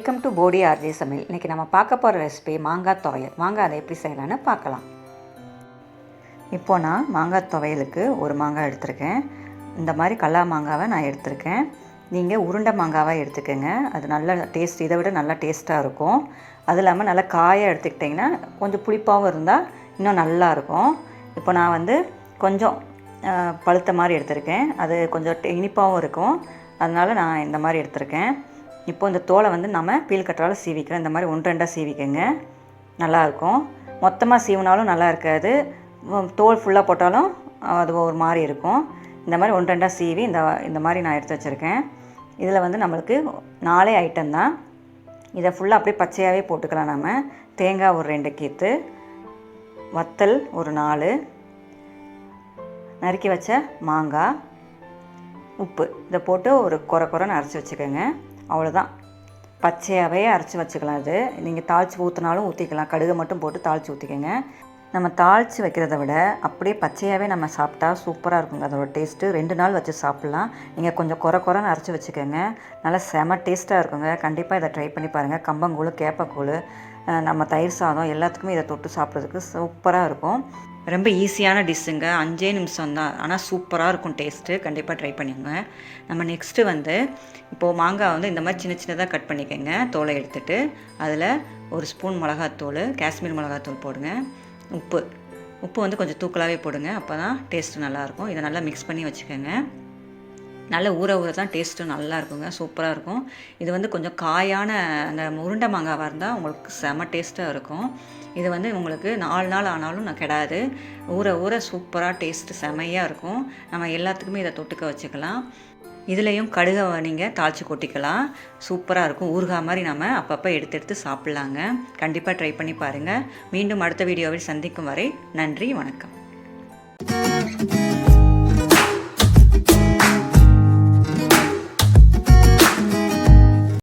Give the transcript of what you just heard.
Welcome to Bodi RJ சமையல். இன்றைக்கி நம்ம பார்க்க போகிற ரெசிபி மாங்காய் துவையல். வாங்க அதை எப்படி செய்யலான்னு பார்க்கலாம். இப்போ நான் மாங்காய் துவையலுக்கு ஒரு மாங்காய் எடுத்திருக்கேன். இந்த மாதிரி கல்லா மாங்காவை நான் எடுத்திருக்கேன். நீங்கள் உருண்டை மாங்காவை எடுத்துக்கோங்க, அது நல்ல டேஸ்ட், இதை விட நல்லா டேஸ்ட்டாக இருக்கும். அது இல்லாமல் நல்லா காயாக எடுத்துக்கிட்டிங்கன்னா கொஞ்சம் புளிப்பாகவும் இருந்தால் இன்னும் நல்லாயிருக்கும். இப்போ நான் கொஞ்சம் பழுத்த மாதிரி எடுத்திருக்கேன், அது கொஞ்சம் இனிப்பாகவும் இருக்கும், அதனால் நான் இந்த மாதிரி எடுத்திருக்கேன். இப்போ இந்த தோலை நம்ம பீல் கட்டரால் சீவிக்கிறோம். இந்த மாதிரி 1-2 சீவிக்கங்க, நல்லாயிருக்கும். மொத்தமாக சீவினாலும் நல்லா இருக்காது, தோல் ஃபுல்லாக போட்டாலும் அது ஒரு மாதிரி இருக்கும். இந்த மாதிரி 1-2 சீவி இந்த மாதிரி நான் எடுத்து வச்சுருக்கேன். இதில் நம்மளுக்கு 4 ஐட்டம் தான். இதை ஃபுல்லாக அப்படியே பச்சையாகவே போட்டுக்கலாம். நம்ம தேங்காய் ஒரு 2 கீத்து, வத்தல் ஒரு 4, நறுக்கி வச்ச மாங்காய், உப்பு, இதை போட்டு ஒரு குறைன்னு அரைச்சி வச்சுக்கோங்க. அவ்வளோதான், பச்சையாகவே அரைச்சி வச்சுக்கலாம். அது நீங்கள் தாளித்து ஊற்றினாலும் ஊற்றிக்கலாம், கடுகை மட்டும் போட்டு தாளித்து ஊற்றிக்கோங்க. நம்ம தாளித்து வைக்கிறத விட அப்படியே பச்சையாகவே நம்ம சாப்பிட்டா சூப்பராக இருக்குங்க. அதோட டேஸ்ட்டு 2 நாள் வச்சு சாப்பிட்லாம். நீங்கள் கொஞ்சம் குறைன்னு அரைச்சி வச்சுக்கோங்க, நல்லா செம டேஸ்ட்டாக இருக்குங்க. கண்டிப்பாக இதை ட்ரை பண்ணி பாருங்கள். கம்பங்கூழ், கேப்பக்கூழ், நம்ம தயிர் சாதம் எல்லாத்துக்குமே இதை தொட்டு சாப்பிட்றதுக்கு சூப்பராக இருக்கும். ரொம்ப ஈஸியான டிஷ்ஷுங்க, 5 நிமிஷம் தான், ஆனால் சூப்பராக இருக்கும் டேஸ்ட்டு. கண்டிப்பாக ட்ரை பண்ணிங்க. நம்ம நெக்ஸ்ட்டு இப்போது மாங்காய் இந்த மாதிரி சின்னதாக கட் பண்ணிக்கோங்க. தோலை எடுத்துகிட்டு அதில் 1 ஸ்பூன் மிளகாத்தூள், காஷ்மீர் மிளகாத்தூள் போடுங்க. உப்பு கொஞ்சம் தூக்கலாகவே போடுங்க, அப்போ தான் டேஸ்ட்டு நல்லாயிருக்கும். இதை நல்லா மிக்ஸ் பண்ணி வச்சுக்கோங்க. நல்ல ஊற தான் டேஸ்ட்டு நல்லா இருக்குங்க, சூப்பராக இருக்கும். இது கொஞ்சம் காயான அந்த உருண்டை மாங்காவாக இருந்தால் உங்களுக்கு செம டேஸ்ட்டாக இருக்கும். இது உங்களுக்கு 4 நாள் ஆனாலும் நான் கெடாது, ஊற சூப்பராக டேஸ்ட்டு செமையாக இருக்கும். நம்ம எல்லாத்துக்குமே இதை தொட்டுக்க வச்சுக்கலாம். இதுலேயும் கடுகை நீங்கள் தாளித்து கொட்டிக்கலாம், சூப்பராக இருக்கும். ஊறுகாய் மாதிரி நம்ம அப்பப்போ எடுத்து சாப்பிட்லாங்க. கண்டிப்பாக ட்ரை பண்ணி பாருங்கள். மீண்டும் அடுத்த வீடியோவில் சந்திக்கும் வரை நன்றி, வணக்கம்.